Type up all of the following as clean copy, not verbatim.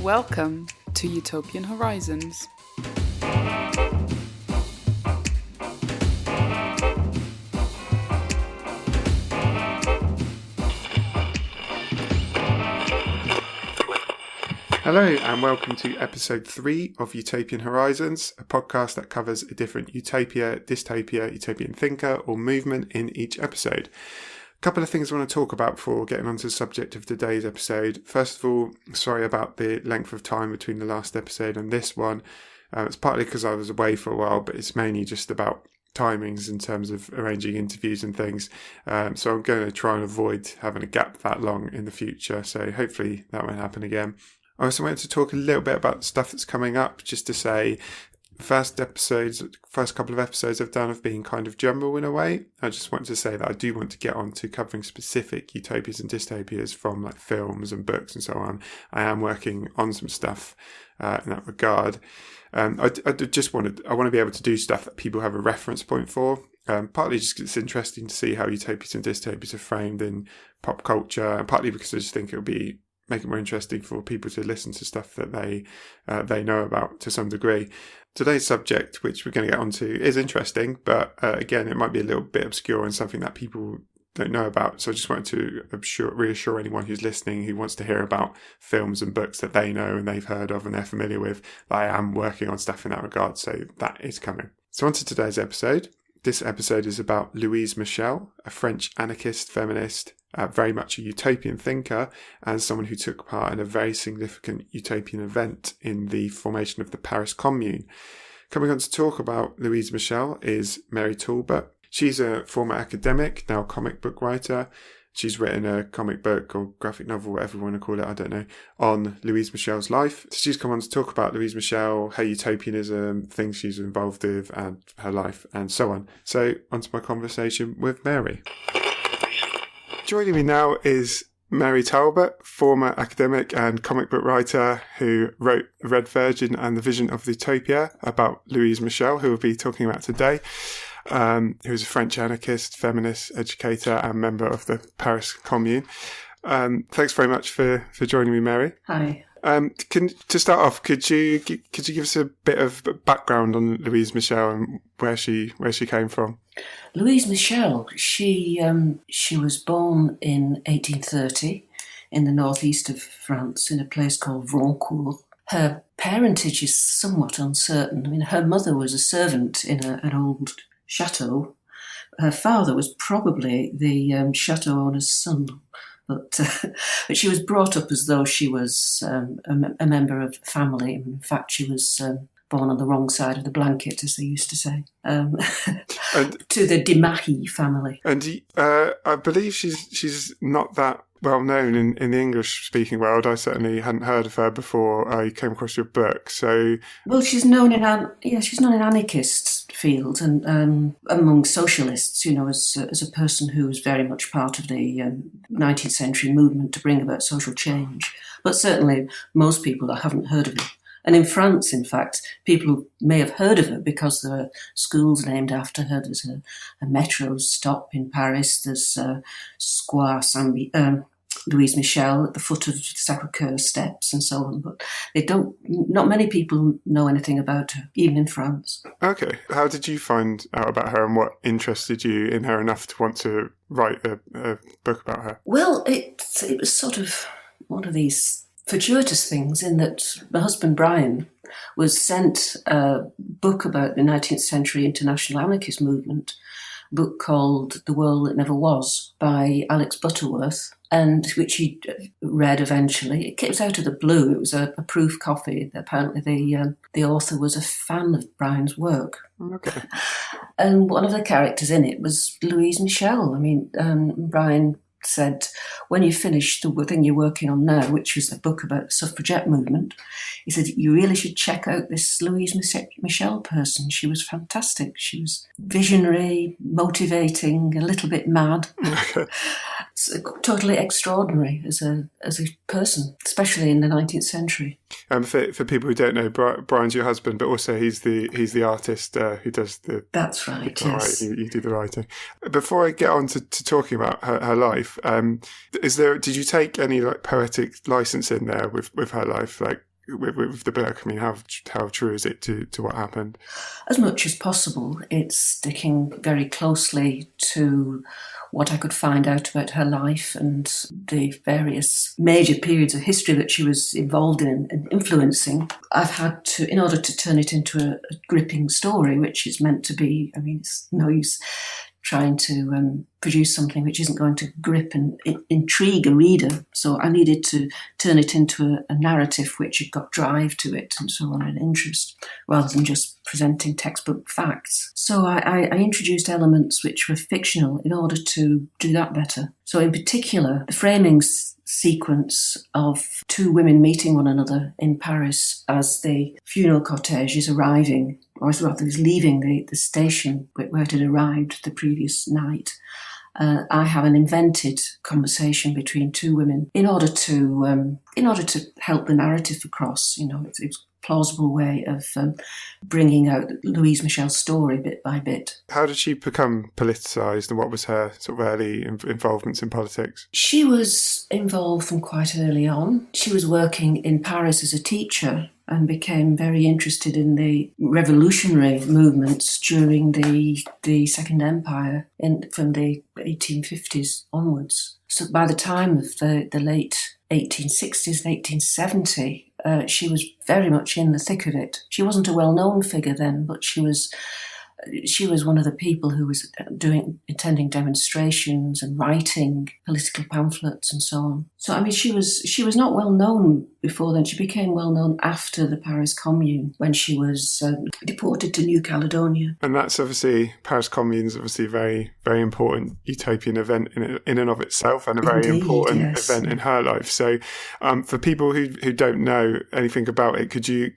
Welcome to Utopian Horizons. Hello and welcome to episode 3 of Utopian Horizons, a podcast that covers a different utopia, dystopia, utopian thinker or movement in each episode. A couple of things I want to talk about before getting onto the subject of today's episode. First of all, sorry about the length of time between the last episode and this one. It's partly because I was away for a while, but it's mainly just about timings in terms of arranging interviews and things. So I'm going to try and avoid having a gap that long in the future. So hopefully that won't happen again. I also wanted to talk a little bit about stuff that's coming up, just to say first couple of episodes I've done have been kind of general in a way. I just want to say that I do want to get on to covering specific utopias and dystopias from like films and books and so on. I am working on some stuff in that regard. I want to be able to do stuff that people have a reference point for. Partly just because it's interesting to see how utopias and dystopias are framed in pop culture, and partly because I just think it'll make it more interesting for people to listen to stuff that they know about to some degree. Today's subject, which we're going to get onto, is interesting, but again, it might be a little bit obscure and something that people don't know about. So I just wanted to reassure anyone who's listening who wants to hear about films and books that they know and they've heard of and they're familiar with, that I am working on stuff in that regard, so that is coming. So on to today's episode. This episode is about Louise Michel, a French anarchist, feminist, very much a utopian thinker, and someone who took part in a very significant utopian event in the formation of the Paris Commune. Coming on to talk about Louise Michel is Mary Talbot. She's a former academic, now comic book writer. She's written a comic book or graphic novel, whatever you want to call it, I don't know, on Louise Michel's life. So she's come on to talk about Louise Michel, her utopianism, things she's involved with, and her life, and so on. So, on to my conversation with Mary. Joining me now is Mary Talbot, former academic and comic book writer who wrote Red Virgin and the Vision of Utopia about Louise Michel, who we'll be talking about today. Who's a French anarchist, feminist, educator and member of the Paris Commune. Thanks very much for joining me, Mary. Hi. To start off, could you give us a bit of background on Louise Michel and where she came from? Louise Michel, she was born in 1830 in the northeast of France in a place called Roncourt. Her parentage is somewhat uncertain. I mean, her mother was a servant in an old chateau. Her father was probably the chateau owner's son, but she was brought up as though she was a member of family. In fact, she was born on the wrong side of the blanket, as they used to say, to the Desmahis family. And I believe she's not that well known in the English-speaking world. I certainly hadn't heard of her before I came across your book. So, well, she's known in anarchist fields and among socialists. You know, as a person who was very much part of the 19th century movement to bring about social change. But certainly, most people haven't heard of her. And in France, in fact, people may have heard of her because there are schools named after her. There's a metro stop in Paris. There's Square Louise Michel at the foot of Sacré-Cœur steps and so on. But not many people know anything about her, even in France. Okay. How did you find out about her and what interested you in her enough to want to write a book about her? Well, it was sort of one of these fortuitous things in that my husband Brian was sent a book about the 19th century international anarchist movement, a book called The World That Never Was by Alex Butterworth, and which he read eventually. It came out of the blue. It was a proof copy. Apparently the author was a fan of Brian's work. Okay. And one of the characters in it was Louise Michel. I mean, Brian said, when you finish the thing you're working on now, which is a book about the suffragette movement, he said, you really should check out this Louise Michel person. She was fantastic. She was visionary, motivating, a little bit mad. Totally extraordinary as a person, especially in the 19th century. For people who don't know, Brian's your husband, but also he's the artist who does the. That's right. Yes, you do the writing. Before I get on to talking about her life, did you take any like poetic license in there with her life? Like, with the book? I mean, how true is it to what happened? As much as possible, it's sticking very closely to what I could find out about her life and the various major periods of history that she was involved in and influencing. I've had to, in order to turn it into a gripping story, which is meant to be, I mean, it's no use trying to produce something which isn't going to grip and intrigue a reader. So I needed to turn it into a narrative which had got drive to it and so on, and interest, rather than just presenting textbook facts. So I introduced elements which were fictional in order to do that better. So in particular, the framing sequence of two women meeting one another in Paris as the funeral cortege is arriving, or rather is leaving the station where it had arrived the previous night. I have an invented conversation between two women in order to help the narrative across. You know, it's a plausible way of bringing out Louise Michel's story bit by bit. How did she become politicised, and what was her sort of early involvements in politics? She was involved from quite early on. She was working in Paris as a teacher and became very interested in the revolutionary movements during the Second Empire from the 1850s onwards. So by the time of the late 1860s, 1870, she was very much in the thick of it. She wasn't a well-known figure then, but she was one of the people who was attending demonstrations and writing political pamphlets and so on. So I mean, she was not well known before then. She became well known after the Paris Commune, when she was deported to New Caledonia. And that's obviously, Paris Commune is obviously a very, very important utopian event in and of itself, and a very important event in her life. So for people who don't know anything about it, could you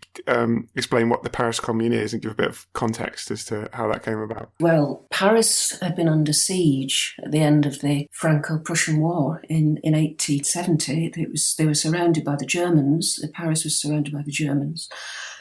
explain what the Paris Commune is and give a bit of context as to how that came about? Well, Paris had been under siege at the end of the Franco-Prussian War in 1870. They were surrounded by the Germans. Paris was surrounded by the Germans.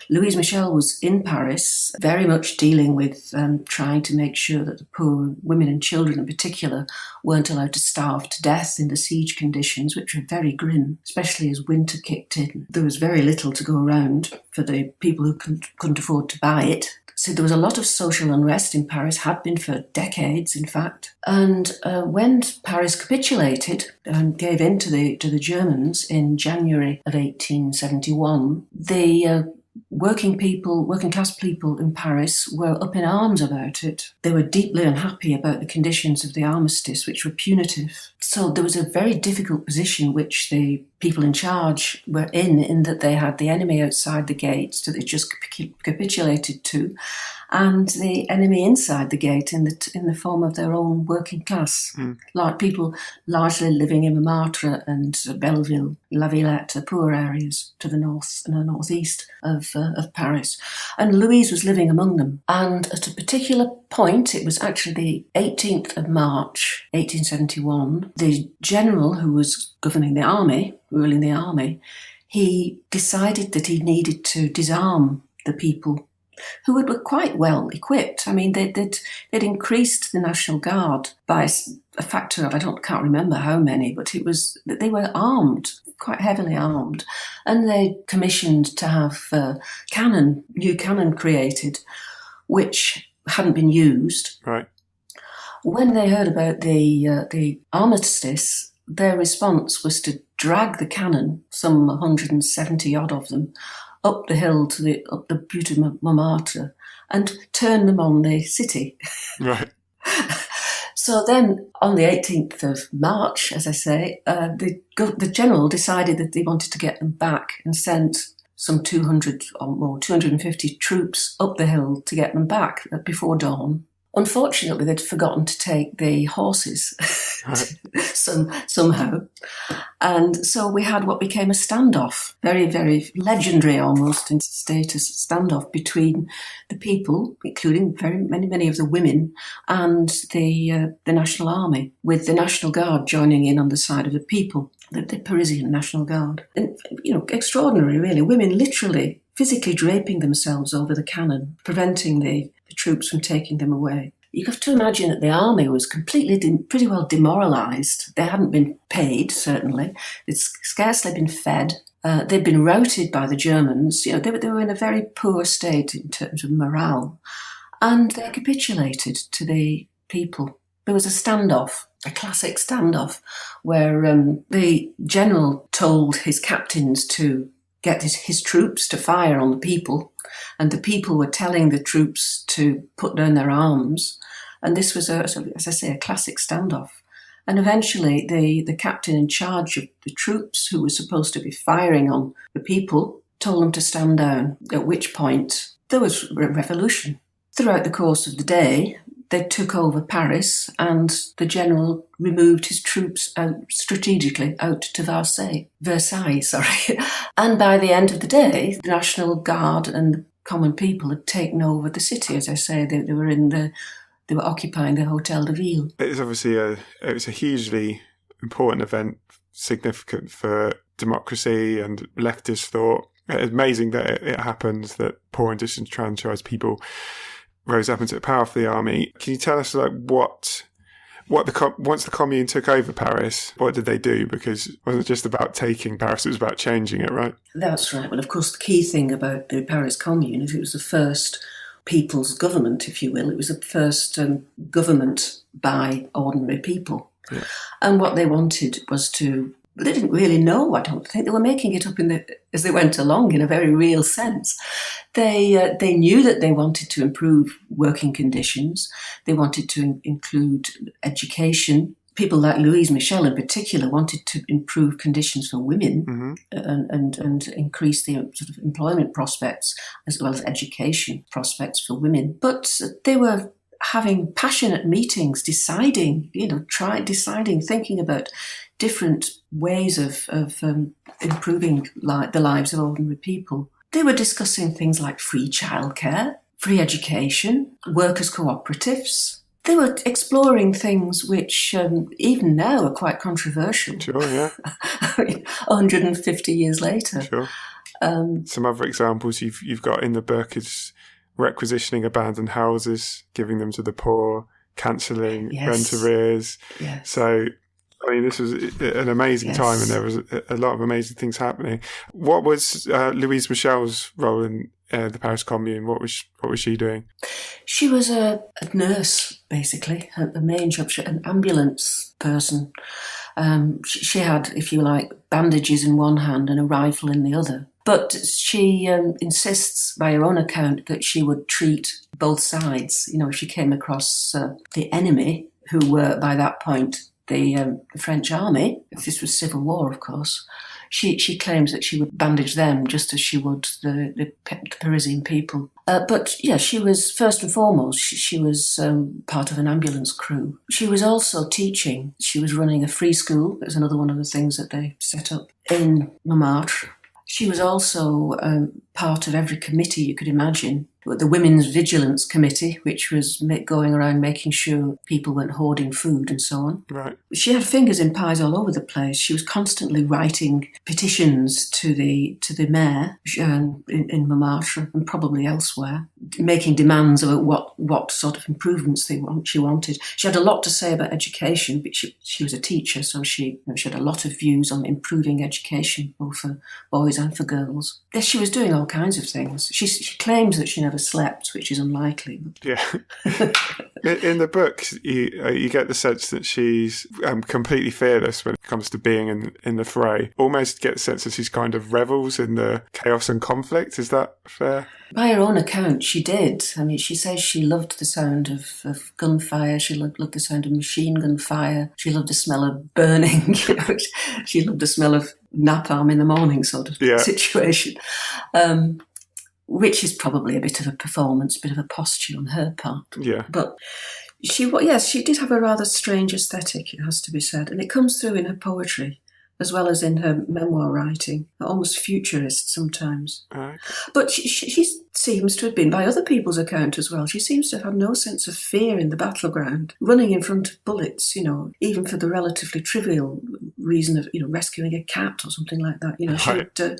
Louise Michel was in Paris, very much dealing with trying to make sure that the poor women and children in particular weren't allowed to starve to death in the siege conditions, which were very grim, especially as winter kicked in. There was very little to go around for the people who couldn't afford to buy it. So there was a lot of social unrest in Paris, had been for decades, in fact. And when Paris capitulated and gave in to the Germans in January of 1871, the working class people in Paris were up in arms about it. They were deeply unhappy about the conditions of the armistice, which were punitive. So there was a very difficult position which the people in charge were in that they had the enemy outside the gates that they just capitulated to, and the enemy inside the gate in the form of their own working class, like people largely living in Montmartre and Belleville, La Villette, the poor areas to the north and the northeast of Paris. And Louise was living among them. And at a particular point, it was actually the 18th of March, 1871, the general who was ruling the army, he decided that he needed to disarm the people who were quite well equipped. I mean, they'd increased the National Guard by a factor of, can't remember how many, but it was that they were armed, quite heavily armed, and they commissioned to have new cannon created, which hadn't been used. Right. When they heard about the armistice, their response was to drag the cannon, some 170 odd of them, up the hill up the Butte de Montmartre and turn them on the city. Right. So then, on the 18th of March, as I say, the general decided that they wanted to get them back and sent some 200 or more, 250 troops up the hill to get them back before dawn. Unfortunately, they'd forgotten to take the horses somehow. And so we had what became a standoff, very, very legendary almost in status standoff between the people, including very many of the women, and the National Army, with the National Guard joining in on the side of the people, the Parisian National Guard. And, extraordinary, really. Women literally, physically draping themselves over the cannon, preventing the troops from taking them away. You have to imagine that the army was completely, pretty well demoralised. They hadn't been paid, certainly. They'd scarcely been fed. They'd been routed by the Germans. They were in a very poor state in terms of morale, and they capitulated to the people. There was a standoff, a classic standoff, where the general told his captains to get his troops to fire on the people, and the people were telling the troops to put down their arms. And this was, as I say, a classic standoff. And eventually the captain in charge of the troops, who was supposed to be firing on the people, told them to stand down, at which point there was a revolution. Throughout the course of the day, they took over Paris, and the general removed his troops strategically out to Versailles. And by the end of the day, the National Guard and the common people had taken over the city. As I say, they were occupying the Hotel de Ville. It's obviously it was a hugely important event, significant for democracy and leftist thought. It's amazing that it happens that poor and disenfranchised people rose up and took power for the army. Can you tell us once the Commune took over Paris, what did they do? Because it wasn't just about taking Paris, it was about changing it, right? That's right. Well, of course, the key thing about the Paris Commune is it was the first people's government, if you will. It was the first government by ordinary people. Yeah. And what they wanted was they didn't really know, I don't think. They were making it up as they went along in a very real sense. They knew that they wanted to improve working conditions. They wanted to include education. People like Louise Michel in particular wanted to improve conditions for women, and increase the sort of employment prospects as well as education prospects for women. But they were having passionate meetings, deciding, thinking about different ways of improving the lives of ordinary people. They were discussing things like free childcare, free education, workers' cooperatives. They were exploring things which even now are quite controversial. Sure, yeah. 150 years later. Sure. Some other examples you've got in the book is requisitioning abandoned houses, giving them to the poor, cancelling rent arrears. Yes. So, I mean, this was an amazing time, and there was a lot of amazing things happening. What was Louise Michel's role in the Paris Commune? What was she doing? She was a nurse, basically. Her main job, an ambulance person. She had, if you like, bandages in one hand and a rifle in the other. But she insists, by her own account, that she would treat both sides. If she came across the enemy, who were, by that point, the French army, if this was civil war, of course, she claims that she would bandage them just as she would the Parisian people. But she was, first and foremost, she was part of an ambulance crew. She was also teaching. She was running a free school. It was another one of the things that they set up in Montmartre. She was also part of every committee you could imagine. The Women's Vigilance Committee, which was going around making sure people weren't hoarding food and so on. Right. She had fingers in pies all over the place. She was constantly writing petitions to the mayor in Montmartre and probably elsewhere, making demands about what sort of improvements she wanted. She had a lot to say about education, but she was a teacher, so she had a lot of views on improving education, both for boys and for girls. Yes, she was doing all kinds of things. She claims that she never slept, which is unlikely. Yeah. In the book, you get the sense that she's completely fearless when it comes to being in the fray. Almost get the sense that she's kind of revels in the chaos and conflict. Is that fair? By her own account, she did. I mean, she says she loved the sound of gunfire. She loved the sound of machine gun fire. She loved the smell of burning. She loved the smell of napalm in the morning sort of situation. Which is probably a bit of a performance, a bit of a posture on her part. Yeah. But she did have a rather strange aesthetic, it has to be said. And it comes through in her poetry, as well as in her memoir writing, almost futurist sometimes. Okay. But she seems to have been, by other people's account as well, she seems to have had no sense of fear in the battleground, running in front of bullets, even for the relatively trivial reason of, rescuing a cat or something like that. Right.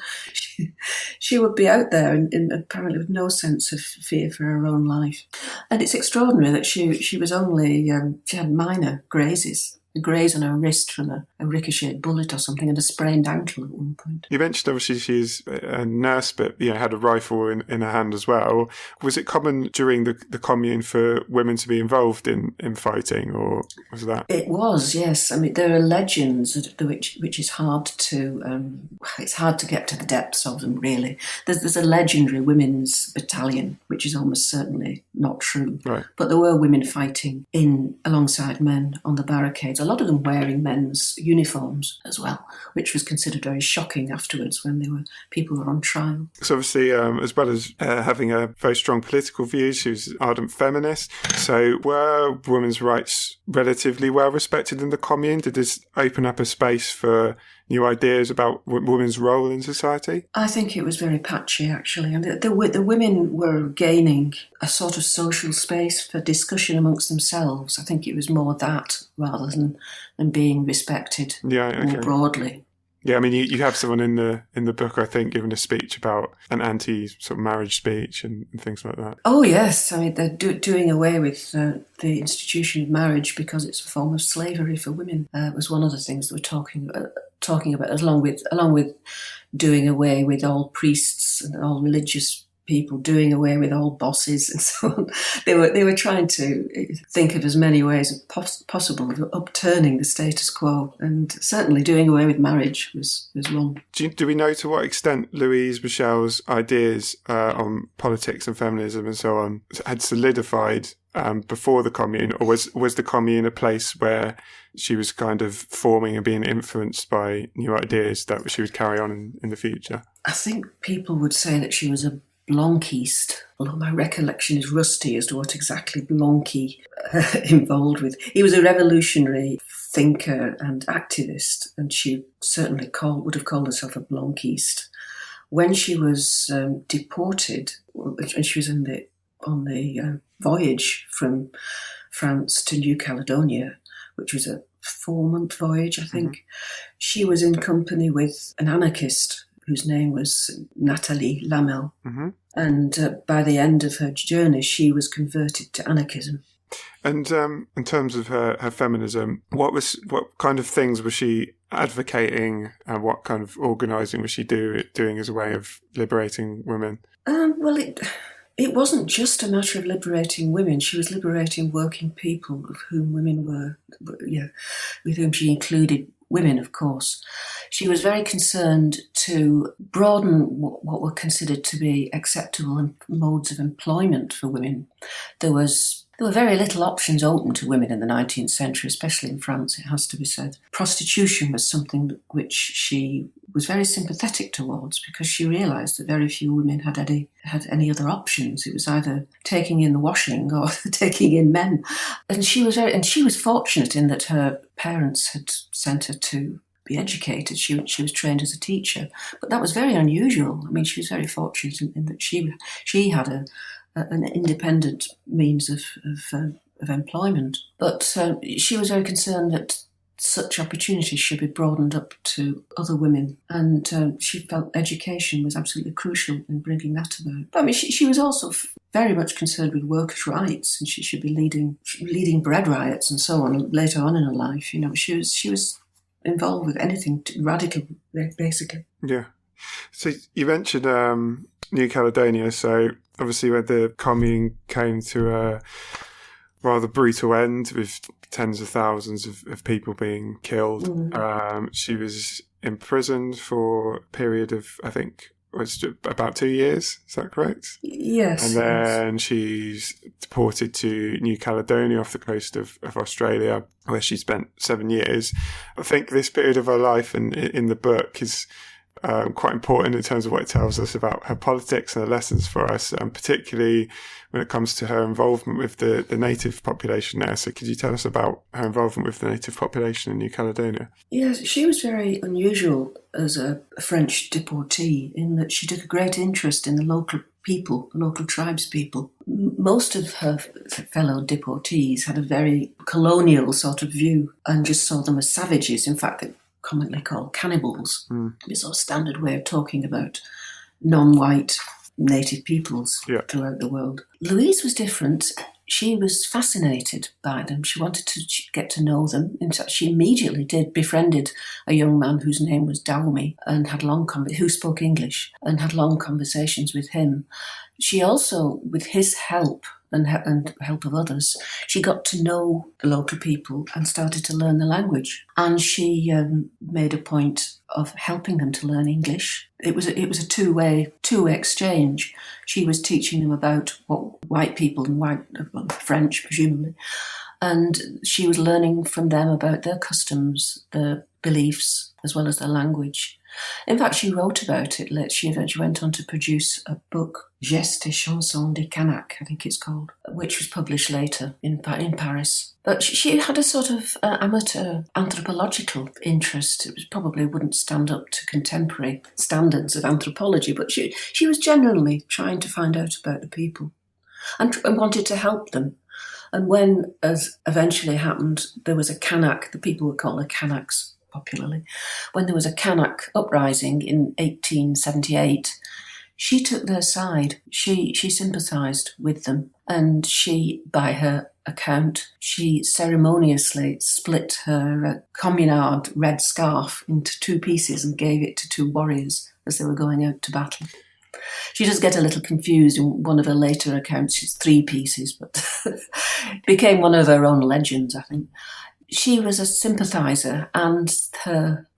She would be out there and apparently with no sense of fear for her own life. And it's extraordinary that she was only, she had minor grazes. a graze on her wrist from a ricocheted bullet or something, and a sprained ankle at one point. You mentioned obviously she's a nurse, but had a rifle in her hand as well. Was it common during the Commune for women to be involved in fighting, or was that? It was, yes. I mean, there are legends which is hard to it's hard to get to the depths of them, really. There's a legendary women's battalion, which is almost certainly not true. Right. But there were women fighting alongside men on the barricades, a lot of them wearing men's uniforms as well, which was considered very shocking afterwards when people were on trial. So obviously, as well as having a very strong political views, she was an ardent feminist. So were women's rights relatively well respected in the Commune? Did this open up a space for new ideas about women's role in society? I think it was very patchy, actually. And the women were gaining a sort of social space for discussion amongst themselves. I think it was more that rather than being respected more broadly. Yeah, I mean, you have someone in the book, I think, giving a speech about an anti-sort of marriage speech and things like that. Oh, yes. I mean, they're doing away with the institution of marriage because it's a form of slavery for women. Was one of the things they were talking about, along with doing away with all priests and all religious people, doing away with all bosses and so on. They were trying to think of as many ways as possible of upturning the status quo, and certainly doing away with marriage was one. Do we know to what extent Louise Michel's ideas on politics and feminism and so on had solidified before the Commune, or was the Commune a place where she was kind of forming and being influenced by new ideas that she would carry on in the future? I think people would say that she was a Blanquiste, although my recollection is rusty as to what exactly Blanqui involved with. He was a revolutionary thinker and activist, and she certainly would have called herself a Blanquiste. When she was deported, and she was on the voyage from France to New Caledonia, which was a 4-month voyage, I think, she was in company with an anarchist whose name was Nathalie Lamel. Mm-hmm. And by the end of her journey, she was converted to anarchism. And in terms of her feminism, what kind of things was she advocating, and what kind of organising was she doing as a way of liberating women? Well, it wasn't just a matter of liberating women. She was liberating working people, of whom women were, with whom she included women, of course. She was very concerned to broaden what were considered to be acceptable modes of employment for women. There were very little options open to women in the 19th century, especially in France, it has to be said. Prostitution was something which she was very sympathetic towards, because she realised that very few women had any other options. It was either taking in the washing or taking in men. And she was fortunate in that her parents had sent her to be educated. She was trained as a teacher, but that was very unusual. I mean, she was very fortunate in that she had an independent means of employment. But she was very concerned that such opportunities should be broadened up to other women, and she felt education was absolutely crucial in bringing that about. But I mean, she was also very much concerned with workers' rights, and she should be leading bread riots and so on later on in her life. You know, she was involved with anything radical, basically. Yeah. So you mentioned New Caledonia. So obviously, when the Commune came to a rather brutal end with tens of thousands of people being killed, she was imprisoned for a period of, I think, was about 2 years. Is that correct? Yes. And then she's deported to New Caledonia off the coast of Australia, where she spent 7 years. I think this period of her life in the book is quite important in terms of what it tells us about her politics and the lessons for us, and particularly when it comes to her involvement with the native population there. So could you tell us about her involvement with the native population in New Caledonia? Yes, she was very unusual as a French deportee in that she took a great interest in the local people, the local tribes people. Most of her fellow deportees had a very colonial sort of view and just saw them as savages. In fact, commonly called cannibals. It's a standard way of talking about non-white native peoples throughout the world. Louise was different she was fascinated by them. She wanted to get to know them. In fact, she immediately befriended a young man whose name was Dahomey and had who spoke English and had long conversations with him. She also, with his help and help of others, she got to know the local people and started to learn the language. And she made a point of helping them to learn English. It was a two-way exchange. She was teaching them about what white people and French, presumably, and she was learning from them about their customs, their beliefs, as well as their language. In fact, she wrote about it. She eventually went on to produce a book, Gestes et Chansons des Kanaks, I think it's called, which was published later in Paris. But she had a sort of amateur anthropological interest. It probably wouldn't stand up to contemporary standards of anthropology, but she was generally trying to find out about the people and wanted to help them. And when, as eventually happened, there was a Kanak, the people were called the Kanaks popularly, when there was a Kanak uprising in 1878, she took their side. She sympathised with them, and she, by her account, she ceremoniously split her communard red scarf into two pieces and gave it to two warriors as they were going out to battle. She does get a little confused in one of her later accounts. It's three pieces, but became one of her own legends, I think. She was a sympathiser, and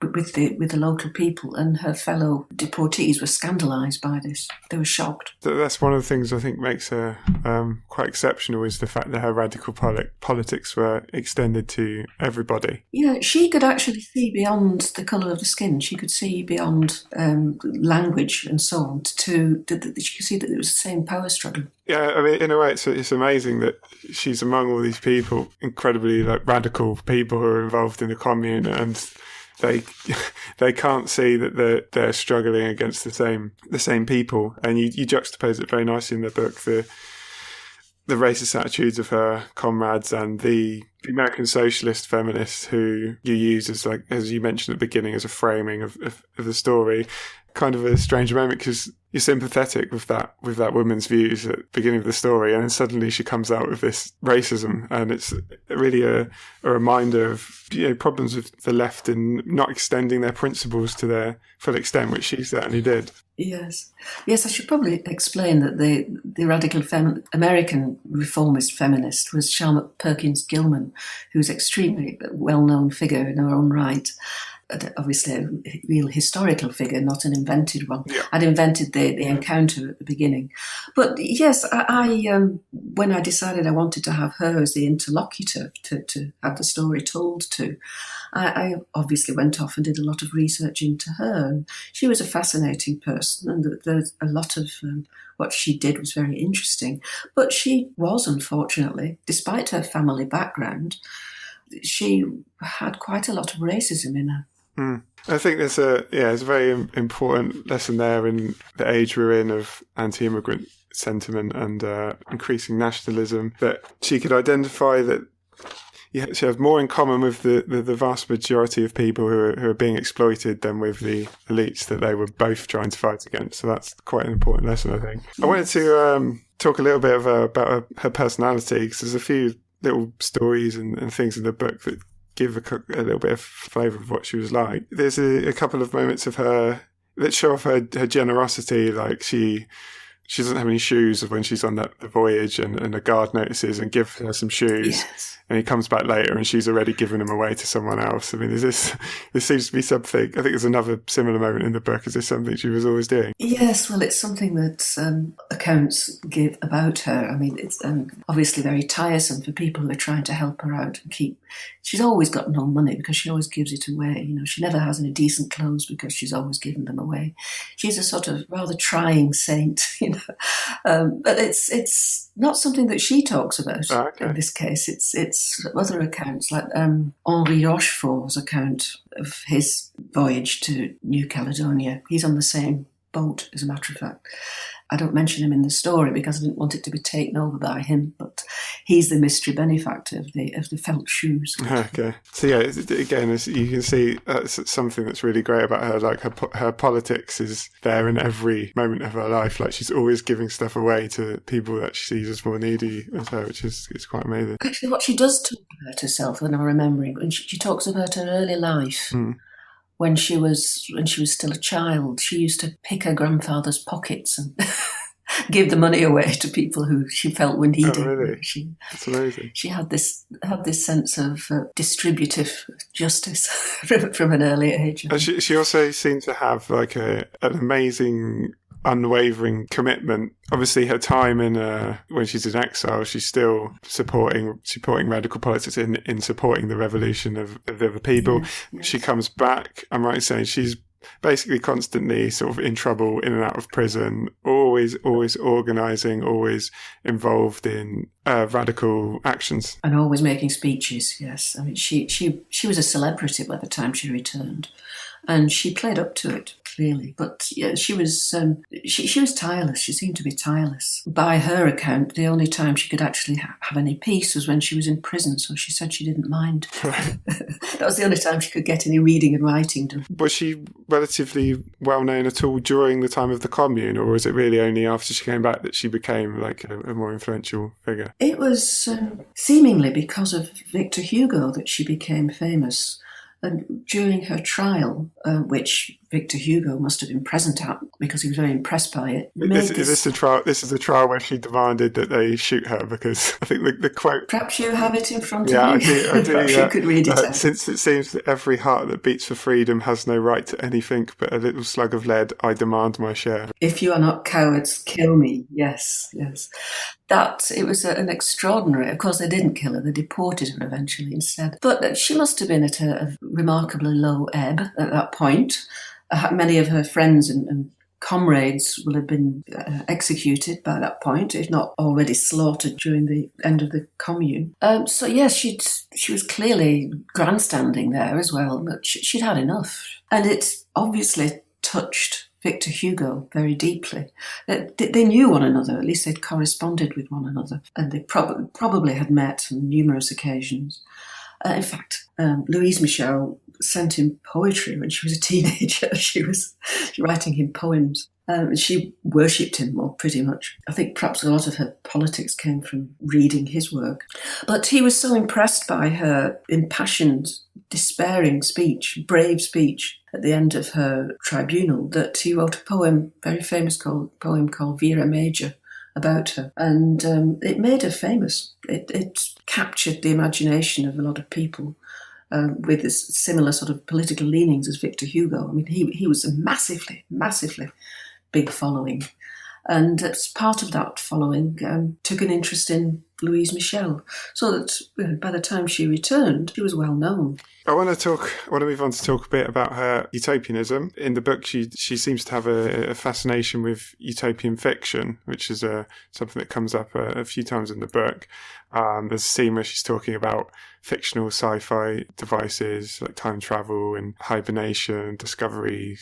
with the local people, and her fellow deportees were scandalised by this. They were shocked. That's one of the things I think makes her quite exceptional, is the fact that her radical politics were extended to everybody. Yeah, she could actually see beyond the colour of the skin. She could see beyond language and so on. She could see that it was the same power struggle. Yeah, I mean, in a way, it's amazing that she's among all these people, incredibly radical people who are involved in the commune, and they can't see that they're struggling against the same people. And you juxtapose it very nicely in the book, the racist attitudes of her comrades and the American socialist feminists who you use as you mentioned at the beginning, as a framing of the story. Kind of a strange moment, because you're sympathetic with that woman's views at the beginning of the story, and then suddenly she comes out with this racism, and it's really a reminder of problems with the left in not extending their principles to their full extent, which she certainly did. Yes. I should probably explain that the radical American reformist feminist was Charlotte Perkins Gilman, who's an extremely well-known figure in her own right. Obviously a real historical figure, not an invented one. Yeah. I'd invented the encounter at the beginning. But yes, I when I decided I wanted to have her as the interlocutor to have the story told to, I obviously went off and did a lot of research into her. And she was a fascinating person, and there's a lot of what she did was very interesting. But she was, unfortunately, despite her family background, she had quite a lot of racism in her. I think there's a very important lesson there in the age we're in of anti-immigrant sentiment and increasing nationalism, that she could identify that she has more in common with the vast majority of people who are being exploited than with the elites that they were both trying to fight against. So that's quite an important lesson, I think. I wanted to talk a little bit about her personality, because there's a few little stories and things in the book that give a little bit of flavour of what she was like. There's a couple of moments of her that show off her generosity, like she doesn't have any shoes when she's on the voyage, and the guard notices and gives her some shoes. Yes. And he comes back later and she's already given them away to someone else. I mean, this seems to be something, I think there's another similar moment in the book. Is this something she was always doing? Yes, well, it's something that accounts give about her. I mean, it's obviously very tiresome for people who are trying to help her out and keep. She's always got no money because she always gives it away. She never has any decent clothes because she's always given them away. She's a sort of rather trying saint, but it's not something that she talks about. In this case. It's other accounts, like Henri Rochefort's account of his voyage to New Caledonia. He's on the same boat, as a matter of fact. I don't mention him in the story because I didn't want it to be taken over by him, but he's the mystery benefactor of the felt shoes. Okay. So yeah, again, as you can see, that's something that's really great about her. Like her politics is there in every moment of her life. Like she's always giving stuff away to people that she sees as more needy as her, which is quite amazing. Actually, what she does talk about herself, and I'm remembering, when she talks about her early life. When she was still a child, she used to pick her grandfather's pockets and give the money away to people who she felt were needy. Oh, really? That's amazing. She had this sense of distributive justice from an early age. And she also seemed to have like an amazing, unwavering commitment. Obviously, her time when she's in exile, she's still supporting radical politics in supporting the revolution of the other people. Yes. She comes back. I'm right in saying she's basically constantly sort of in trouble, in and out of prison, always organising, always involved in radical actions, and always making speeches. Yes, I mean she was a celebrity by the time she returned, and she played up to it clearly. But yeah, she was tireless. She seemed to be tireless. By her account, the only time she could actually have any peace was when she was in prison. So she said she didn't mind. That was the only time she could get any reading and writing done. Was she relatively well known at all during the time of the Commune, or was it really only after she came back that she became like a more influential figure? It was seemingly because of Victor Hugo that she became famous. And during her trial, which Victor Hugo must have been present at because he was very impressed by it. This is a trial where she demanded that they shoot her, because I think the quote... Perhaps you have it in front of you. I do. Perhaps you could read it out. Since it seems that every heart that beats for freedom has no right to anything but a little slug of lead, I demand my share. If you are not cowards, kill me. Yes. It was an extraordinary... Of course, they didn't kill her. They deported her eventually instead. But she must have been at a remarkably low ebb at that point. Many of her friends and comrades will have been executed by that point, if not already slaughtered during the end of the Commune. So yes, she was clearly grandstanding there as well, but she'd had enough. And it obviously touched Victor Hugo very deeply. They knew one another, at least they'd corresponded with one another, and they probably had met on numerous occasions. In fact, Louise Michel sent him poetry when she was a teenager. She was writing him poems. She worshipped him more, pretty much. I think perhaps a lot of her politics came from reading his work. But he was so impressed by her impassioned, despairing speech, brave speech at the end of her tribunal, that he wrote a poem, very famous poem called Vera Major, about her. And it made her famous. It captured the imagination of a lot of people. With this similar sort of political leanings as Victor Hugo. I mean, he was a massively big following. And as part of that following, took an interest in Louise Michel, so that by the time she returned, she was well known. I want to move on to talk a bit about her utopianism. In the book, she seems to have a fascination with utopian fiction, which is something that comes up a few times in the book. There's a scene where she's talking about fictional sci-fi devices like time travel and hibernation, discovery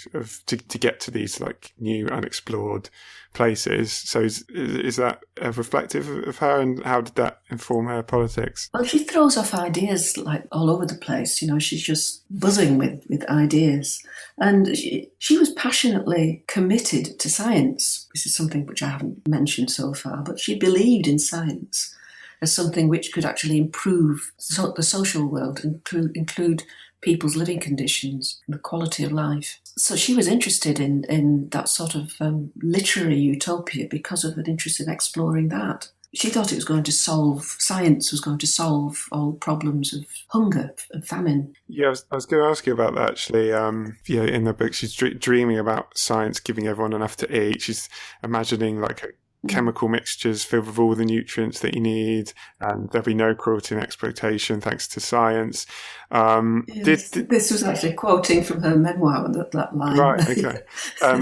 to get to these like new unexplored places. So is that reflective of her, and how did that inform her politics? Well, she throws off ideas like all over the place. You know, she's just buzzing with ideas. And she was passionately committed to science. This is something which I haven't mentioned so far, but she believed in science as something which could actually improve the social world, include people's living conditions and the quality of life. So she was interested in that sort of literary utopia because of an interest in exploring that. She thought science was going to solve all problems of hunger and famine. Yeah, I was going to ask you about that, actually. In the book, she's dreaming about science giving everyone enough to eat. She's imagining like chemical mixtures filled with all the nutrients that you need, and there'll be no cruelty and exploitation thanks to science. Yes, this was actually quoting from her memoir, that line. Right, okay.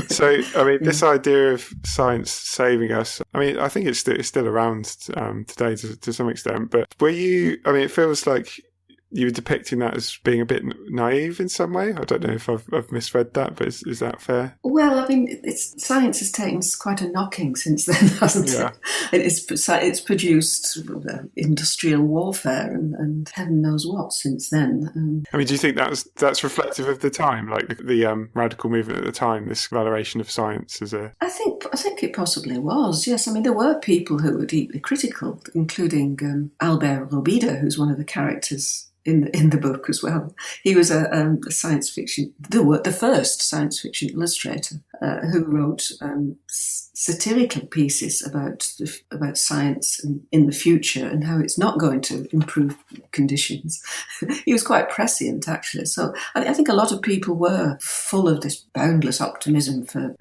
So, I mean, this idea of science saving us, I mean, I think it's still around today to some extent, but it feels like you were depicting that as being a bit naive in some way. I don't know if I've misread that, but is that fair? Well, I mean, science has taken quite a knocking since then, hasn't it? It's produced industrial warfare and heaven knows what since then. I mean, do you think that's reflective of the time, like the radical movement at the time, this valorization of science as a... I think it possibly was, yes. I mean, there were people who were deeply critical, including Albert Robida, who's one of the characters in the book as well. He was a science fiction, the first science fiction illustrator who wrote satirical pieces about science in the future and how it's not going to improve conditions. He was quite prescient, actually. So I think a lot of people were full of this boundless optimism for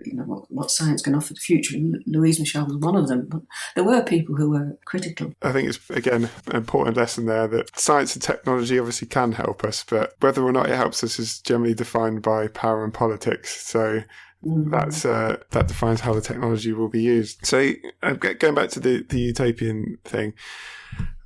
what science can offer the future. Louise Michel was one of them, but there were people who were critical. I think it's, again, an important lesson there that science and technology obviously can help us, but whether or not it helps us is generally defined by power and politics. So that defines how the technology will be used. So going back to the utopian thing,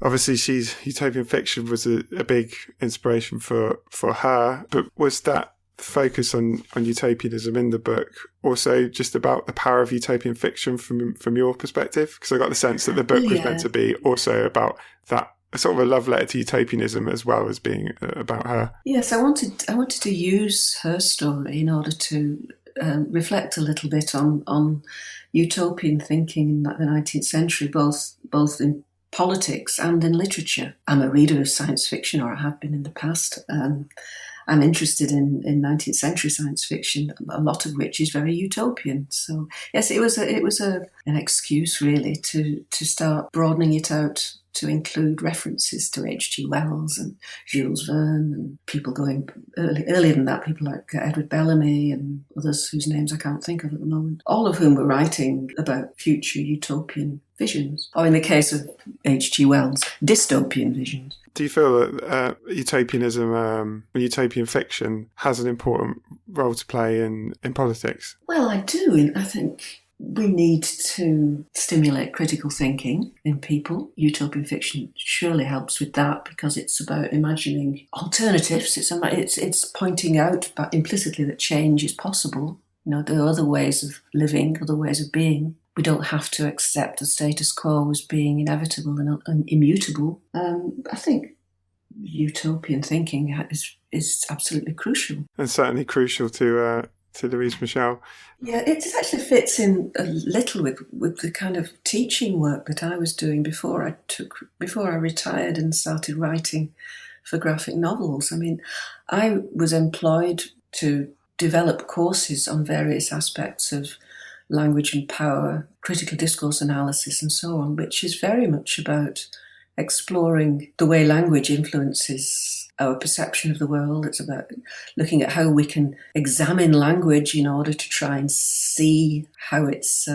obviously utopian fiction was a big inspiration for her, but was that focus on utopianism in the book also just about the power of utopian fiction from your perspective? Because I got the sense that the book was meant to be also about that, sort of a love letter to utopianism as well as being about her. Yes, I wanted to use her story in order to reflect a little bit on utopian thinking in the 19th century, both in politics and in literature. I'm a reader of science fiction, or I have been in the past. I'm interested in 19th century science fiction, a lot of which is very utopian. So yes, it was an excuse really to start broadening it out to include references to H.G. Wells and Jules Verne and people going earlier than that, people like Edward Bellamy and others whose names I can't think of at the moment, all of whom were writing about future utopian visions, or in the case of H.G. Wells, dystopian visions. Do you feel that utopianism and utopian fiction has an important role to play in politics? Well, I do. I think we need to stimulate critical thinking in people. Utopian fiction surely helps with that because it's about imagining alternatives. It's pointing out implicitly that change is possible. There are other ways of living, other ways of being. We don't have to accept the status quo as being inevitable and immutable. I think utopian thinking is absolutely crucial. And certainly crucial to Louise Michel. Yeah, it actually fits in a little with the kind of teaching work that I was doing before I retired and started writing for graphic novels. I mean, I was employed to develop courses on various aspects of language and power, critical discourse analysis and so on, which is very much about exploring the way language influences our perception of the world. It's about looking at how we can examine language in order to try and see how it's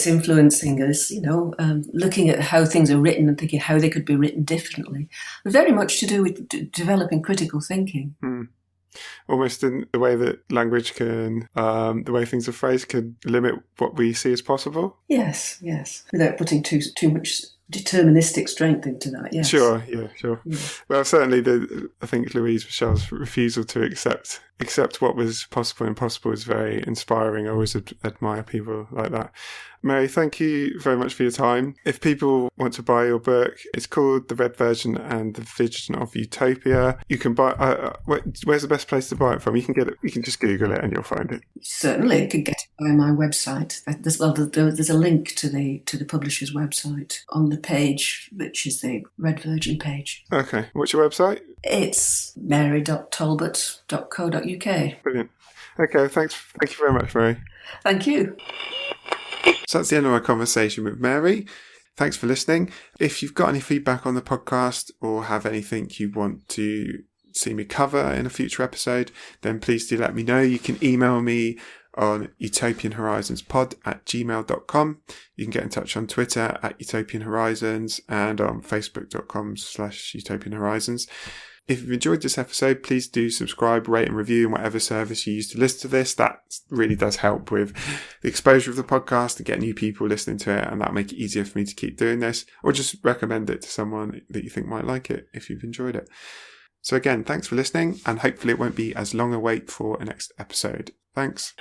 influencing us, looking at how things are written and thinking how they could be written differently. Very much to do with developing critical thinking. Almost in the way that language can, the way things are phrased can limit what we see as possible. Yes, without putting too much deterministic strength into that, yes. Sure. Yeah. Well, certainly I think Louise Michel's refusal to accept what was possible and impossible is very inspiring. I always admire people like that. Mary, thank you very much for your time. If people want to buy your book, it's called The Red Version and the Vision of Utopia. You can buy. Where's the best place to buy it from? You can get it. You can just Google it and you'll find it. Certainly, you can get it by my website. There's a link to the publisher's website on the page, which is the Red Version page. Okay, what's your website? It's mary.talbot.co.uk. Brilliant. Okay, thanks. Thank you very much, Mary. Thank you. So that's the end of my conversation with Mary. Thanks for listening. If you've got any feedback on the podcast or have anything you want to see me cover in a future episode, then please do let me know. You can email me on utopianhorizonspod@gmail.com. You can get in touch on Twitter @utopianhorizons and on facebook.com/utopianhorizons. If you've enjoyed this episode, please do subscribe, rate and review in whatever service you use to listen to this. That really does help with the exposure of the podcast and get new people listening to it, and that'll make it easier for me to keep doing this. Or just recommend it to someone that you think might like it if you've enjoyed it. So again, thanks for listening, and hopefully it won't be as long a wait for a next episode. Thanks.